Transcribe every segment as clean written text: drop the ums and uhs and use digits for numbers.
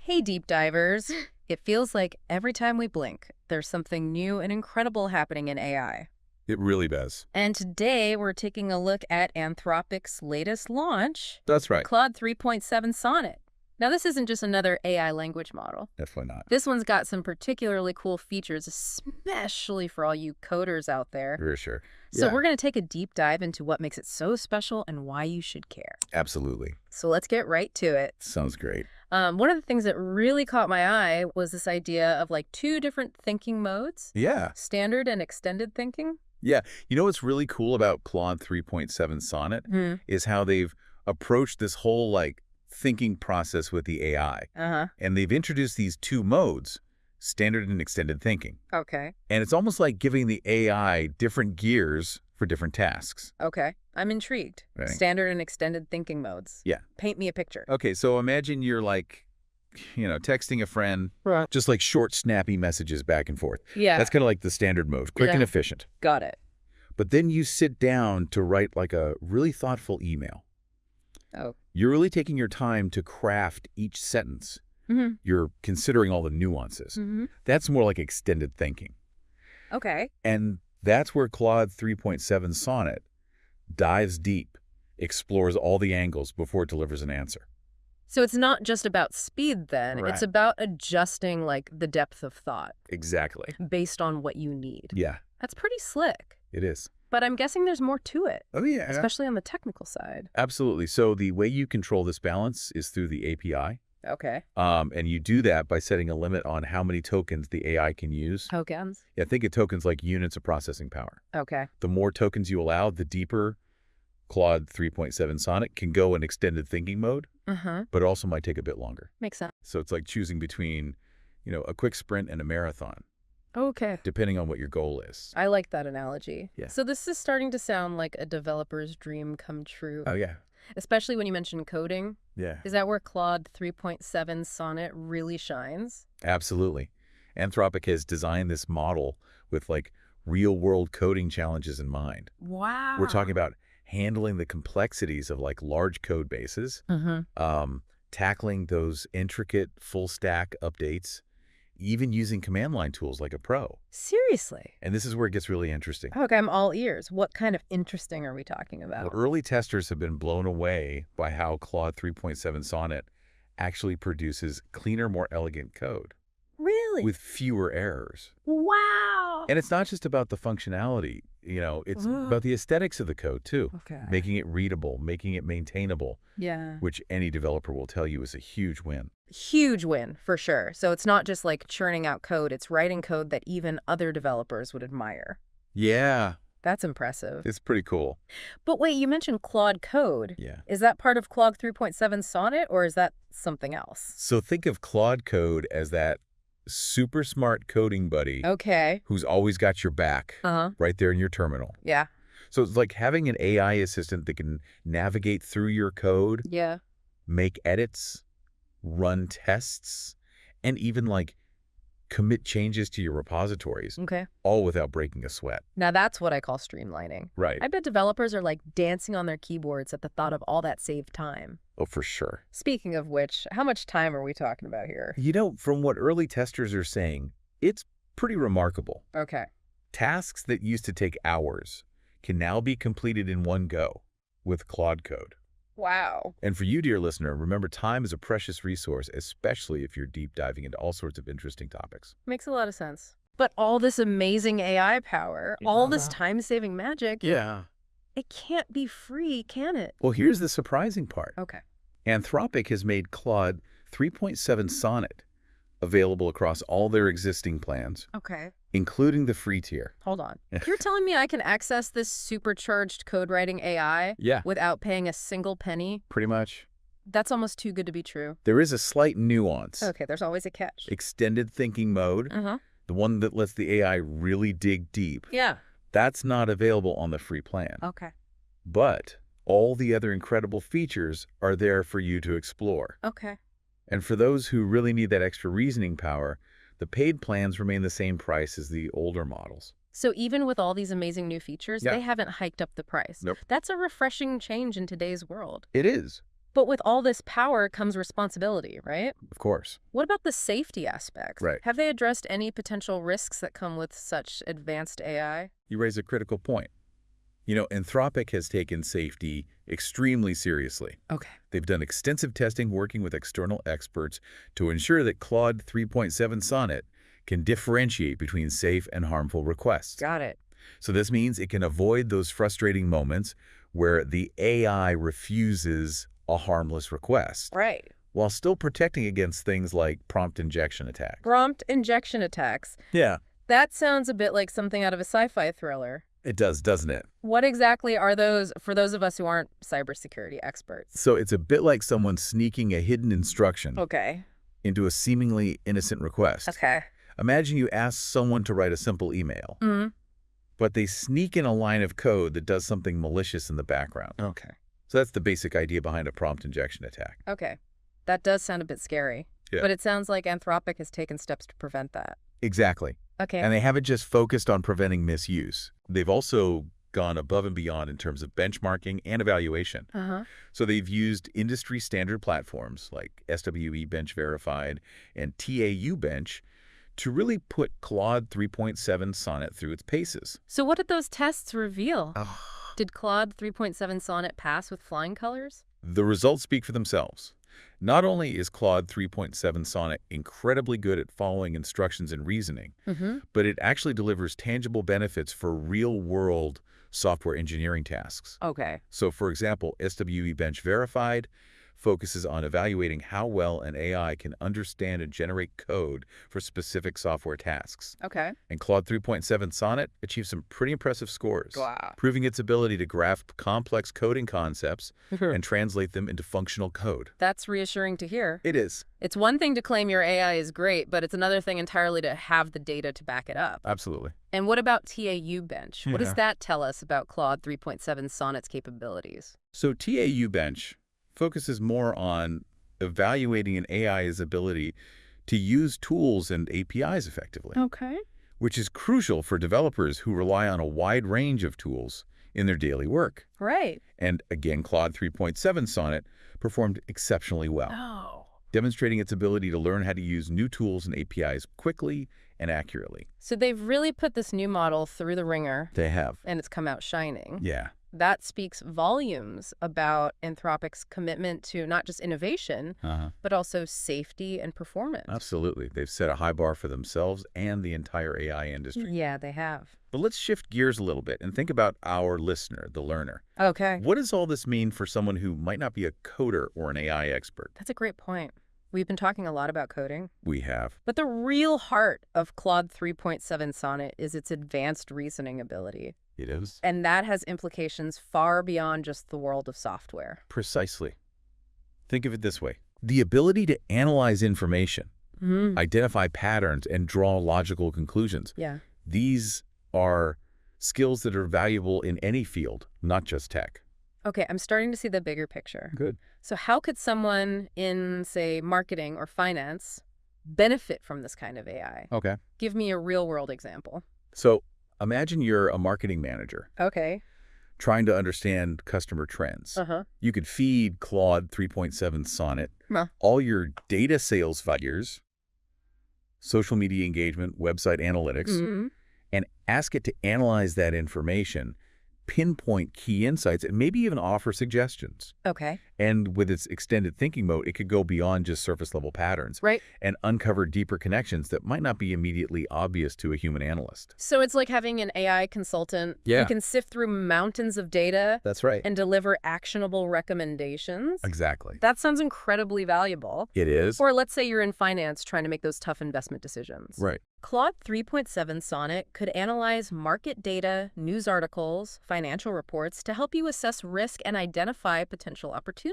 Hey, deep divers. It feels like every time we blink, there's something new and incredible happening in AI. It really does. And today we're taking a look at Anthropic's latest launch, That's right. Claude 3.7 Sonnet. Now, this isn't just another AI language model. Definitely not. This one's got some particularly cool features, especially for all you coders out there. For sure. So Yeah. we're going to take a deep dive into what makes it so special and why you should care. Absolutely. So let's get right to it. Sounds great. One of the things that really caught my eye was this idea of like two different thinking modes, Yeah. standard and extended thinking. Yeah. You know what's really cool about Claude 3.7 Sonnet is how they've approached this whole thinking process with the AI. And they've introduced these two modes, standard and extended thinking. Okay. And it's almost like giving the AI different gears for different tasks. Okay. I'm intrigued. Right. Standard and extended thinking modes. Yeah. Paint me a picture. Okay, so imagine you're texting a friend, Right. just like short, snappy messages back and forth. Yeah. That's kind of like the standard mode, quick and Yeah. efficient. Got it. But then you sit down to write like a really thoughtful email. Oh. You're really taking your time to craft each sentence. Mm-hmm. You're considering all the nuances. Mm-hmm. That's more like extended thinking. Okay. And that's where Claude 3.7 Sonnet dives deep, explores all the angles before it delivers an answer. So it's not just about speed then. Right. It's about adjusting the depth of thought Exactly. based on what you need. Yeah, That's pretty slick. it is. But I'm guessing there's more to it, Oh, yeah. especially on the technical side. Absolutely. So the way you control this balance is through the API. Okay. And you do that by setting a limit on how many tokens the AI can use. Tokens. Yeah, think of tokens like units of processing power. Okay. The more tokens you allow, the deeper Claude 3.7 Sonnet can go in extended thinking mode, but it also might take a bit longer. Makes sense. So it's like choosing between, a quick sprint and a marathon, Okay. depending on what your goal is. I like that analogy. Yeah. So this is starting to sound like a developer's dream come true, Oh, yeah. especially when you mention coding. Yeah, Is that where Claude 3.7 Sonnet really shines? absolutely. Anthropic has designed this model with real-world coding challenges in mind. Wow. We're talking about handling the complexities of large code bases, tackling those intricate full stack updates, even using command line tools like a pro. Seriously? And this is where it gets really interesting. Okay, I'm all ears. What kind of interesting are we talking Well, about? early testers have been blown away by how Claude 3.7 Sonnet actually produces cleaner, more elegant code Really? with fewer errors. Wow. And it's not just about the functionality, it's about the aesthetics of the code too. Okay. Making it readable, making it maintainable, Yeah. which any developer will tell you is a huge win. Huge win, for sure. So it's not just churning out code, it's writing code that even other developers would admire. Yeah, That's impressive. it's pretty cool. But wait, you mentioned Claude Code. Yeah. Is that part of Claude 3.7 Sonnet, or is that something else? So think of Claude Code as that super smart coding buddy Okay. who's always got your back right there in your terminal. Yeah. So it's like having an AI assistant that can navigate through your code, Yeah. make edits, run tests, and even commit changes to your repositories, Okay. all without breaking a sweat. Now that's what I call streamlining. Right. I bet developers are dancing on their keyboards at the thought of all that saved time. Oh, for sure. Speaking of which, how much time are we talking about here? From what early testers are saying, it's pretty remarkable. Okay. Tasks that used to take hours can now be completed in one go with Claude Code. Wow. And for you, dear listener, remember time is a precious resource, especially if you're deep diving into all sorts of interesting topics. Makes a lot of sense. But all this amazing AI power, all this time-saving magic, Yeah. it can't be free, can it? Well, here's the surprising part. Okay. Anthropic has made Claude 3.7 Sonnet available across all their existing plans, Okay. including the free tier. Hold on. You're telling me I can access this supercharged code writing AI Yeah, without paying a single penny? pretty much. That's almost too good to be true. There is a slight nuance. Okay, there's always a catch. Extended thinking mode, the one that lets the AI really dig deep, Yeah. that's not available on the free plan. Okay. But all the other incredible features are there for you to explore. Okay. And for those who really need that extra reasoning power, the paid plans remain the same price as the older models. So even with all these amazing new features, Yeah. they haven't hiked up the price. Nope. That's a refreshing change in today's world. It is. But with all this power comes responsibility, right? Of course. What about the safety aspect? Right. Have they addressed any potential risks that come with such advanced AI? You raise a critical point. Anthropic has taken safety extremely seriously. Okay. They've done extensive testing working with external experts to ensure that Claude 3.7 Sonnet can differentiate between safe and harmful requests. Got it. So this means it can avoid those frustrating moments where the AI refuses a harmless request, Right. while still protecting against things like prompt injection attacks. Prompt injection attacks. Yeah, That sounds a bit like something out of a sci-fi thriller. it does, doesn't it? What exactly are those for those of us who aren't cybersecurity experts? So it's a bit like someone sneaking a hidden instruction Okay. into a seemingly innocent request. Okay. Imagine you ask someone to write a simple email, Mm. but they sneak in a line of code that does something malicious in the background. Okay. So that's the basic idea behind a prompt injection attack. Okay. That does sound a bit scary. Yeah. But it sounds like Anthropic has taken steps to prevent that. Exactly. Okay. And they haven't just focused on preventing misuse. They've also gone above and beyond in terms of benchmarking and evaluation. Uh-huh. So they've used industry standard platforms like SWE Bench Verified and TAU Bench to really put Claude 3.7 Sonnet through its paces. So what did those tests reveal? Did Claude 3.7 Sonnet pass with flying colors? The results speak for themselves. Not only is Claude 3.7 Sonnet incredibly good at following instructions and reasoning, but it actually delivers tangible benefits for real-world software engineering tasks. Okay. So, for example, SWE Bench Verified focuses on evaluating how well an AI can understand and generate code for specific software tasks. Okay. And Claude 3.7 Sonnet achieves some pretty impressive scores, Wow. proving its ability to grasp complex coding concepts and translate them into functional code. That's reassuring to hear. It is. It's one thing to claim your AI is great, but it's another thing entirely to have the data to back it up. Absolutely. And what about TAU Bench? What does Yeah. that tell us about Claude 3.7 Sonnet's capabilities? So TAU Bench focuses more on evaluating an AI's ability to use tools and APIs effectively, Okay. which is crucial for developers who rely on a wide range of tools in their daily work. Right. And again, Claude 3.7 Sonnet performed exceptionally well, Oh. demonstrating its ability to learn how to use new tools and APIs quickly and accurately. So they've really put this new model through the ringer, They have. and it's come out shining. Yeah. That speaks volumes about Anthropic's commitment to not just innovation, but also safety and performance. Absolutely. They've set a high bar for themselves and the entire AI industry. Yeah, they have. But let's shift gears a little bit and think about our listener, the learner. Okay. What does all this mean for someone who might not be a coder or an AI expert? That's a great point. We've been talking a lot about coding. We have. But the real heart of Claude 3.7 Sonnet is its advanced reasoning ability. It is. And that has implications far beyond just the world of software. Precisely. Think of it this way. The ability to analyze information, identify patterns, and draw logical conclusions. Yeah. These are skills that are valuable in any field, not just tech. Okay, I'm starting to see the bigger picture. Good. So how could someone in, say, marketing or finance benefit from this kind of AI? Okay. Give me a real-world example. So imagine you're a marketing manager Okay. trying to understand customer trends. You could feed Claude 3.7 Sonnet all your data sales figures, social media engagement, website analytics, and ask it to analyze that information, pinpoint key insights, and maybe even offer suggestions. Okay. And with its extended thinking mode, it could go beyond just surface-level patterns Right. and uncover deeper connections that might not be immediately obvious to a human analyst. So it's like having an AI consultant Yeah. who can sift through mountains of data That's right. and deliver actionable recommendations. Exactly. That sounds incredibly valuable. It is. Or let's say you're in finance trying to make those tough investment decisions. Right. Claude 3.7 Sonnet could analyze market data, news articles, financial reports to help you assess risk and identify potential opportunities.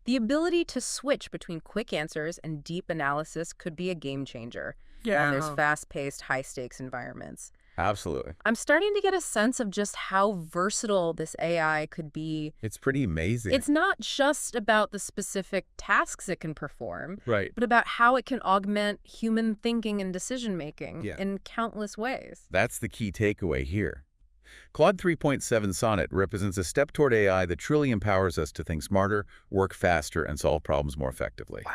The ability to switch between quick answers and deep analysis could be a game changer when there's fast-paced, high-stakes environments. Absolutely. I'm starting to get a sense of just how versatile this AI could be. It's pretty amazing. It's not just about the specific tasks it can perform, right. but about how it can augment human thinking and decision-making in countless ways. That's the key takeaway here. Claude 3.7 Sonnet represents a step toward AI that truly empowers us to think smarter, work faster, and solve problems more effectively. Wow.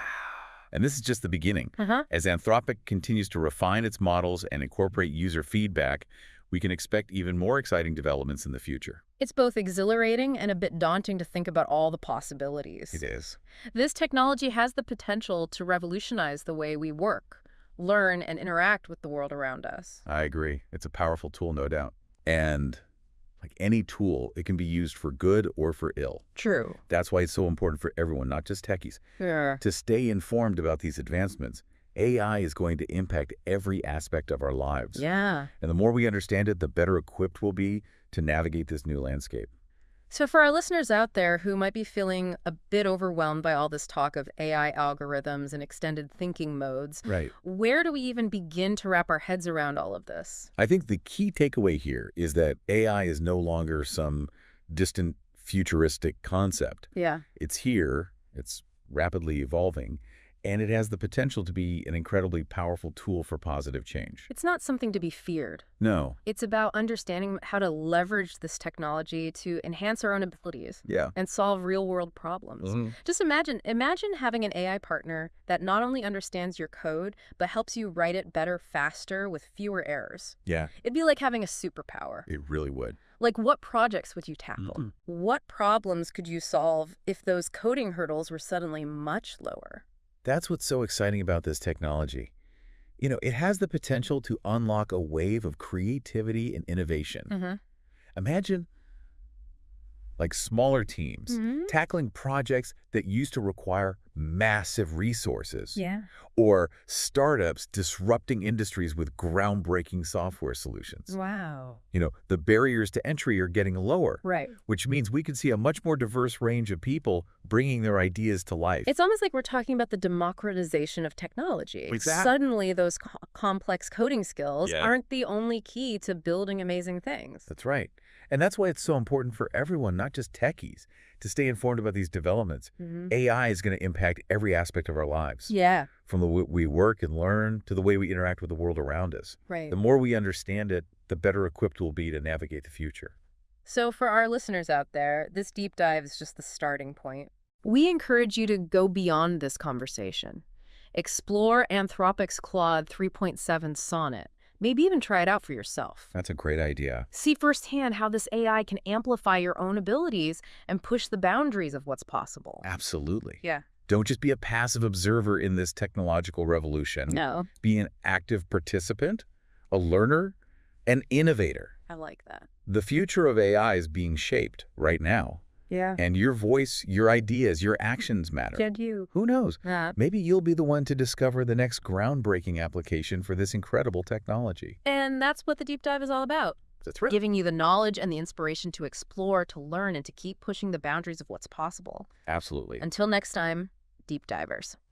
And this is just the beginning. As Anthropic continues to refine its models and incorporate user feedback, we can expect even more exciting developments in the future. It's both exhilarating and a bit daunting to think about all the possibilities. It is. This technology has the potential to revolutionize the way we work, learn, and interact with the world around us. I agree. It's a powerful tool, no doubt. And like any tool, it can be used for good or for ill. True. That's why it's so important for everyone, not just techies, Yeah. to stay informed about these advancements. AI is going to impact every aspect of our lives. Yeah. And the more we understand it, the better equipped we'll be to navigate this new landscape. So for our listeners out there who might be feeling a bit overwhelmed by all this talk of AI algorithms and extended thinking modes, Right. where do we even begin to wrap our heads around all of this? I think the key takeaway here is that AI is no longer some distant futuristic concept. Yeah. It's here, it's rapidly evolving, and it has the potential to be an incredibly powerful tool for positive change. It's not something to be feared. No. It's about understanding how to leverage this technology to enhance our own abilities Yeah. and solve real-world problems. Just imagine having an AI partner that not only understands your code, but helps you write it better, faster, with fewer errors. Yeah, It'd be like having a superpower. it really would. Like, what projects would you tackle? What problems could you solve if those coding hurdles were suddenly much lower? That's what's so exciting about this technology. You know, it has the potential to unlock a wave of creativity and innovation. Imagine like smaller teams tackling projects that used to require massive resources. Yeah. Or startups disrupting industries with groundbreaking software solutions. Wow. You know, the barriers to entry are getting lower, Right. which means we could see a much more diverse range of people bringing their ideas to life. It's almost like we're talking about the democratization of technology. Exactly. Suddenly, those complex coding skills Yeah. aren't the only key to building amazing things. That's right. And that's why it's so important for everyone, not just techies, to stay informed about these developments. AI is going to impact every aspect of our lives, Yeah. from the way we work and learn to the way we interact with the world around us. Right. The more we understand it, the better equipped we'll be to navigate the future. So for our listeners out there, this deep dive is just the starting point. We encourage you to go beyond this conversation. Explore Anthropic's Claude 3.7 Sonnet. Maybe even try it out for yourself. That's a great idea. See firsthand how this AI can amplify your own abilities and push the boundaries of what's possible. Absolutely. Yeah. Don't just be a passive observer in this technological revolution. No, Be an active participant, a learner, an innovator. I like that. The future of AI is being shaped right now. Yeah. And your voice, your ideas, your actions matter. Did you? Who knows? Yeah. Maybe you'll be the one to discover the next groundbreaking application for this incredible technology. And that's what the deep dive is all about. That's right. Giving you the knowledge and the inspiration to explore, to learn, and to keep pushing the boundaries of what's possible. Absolutely. Until next time, deep divers.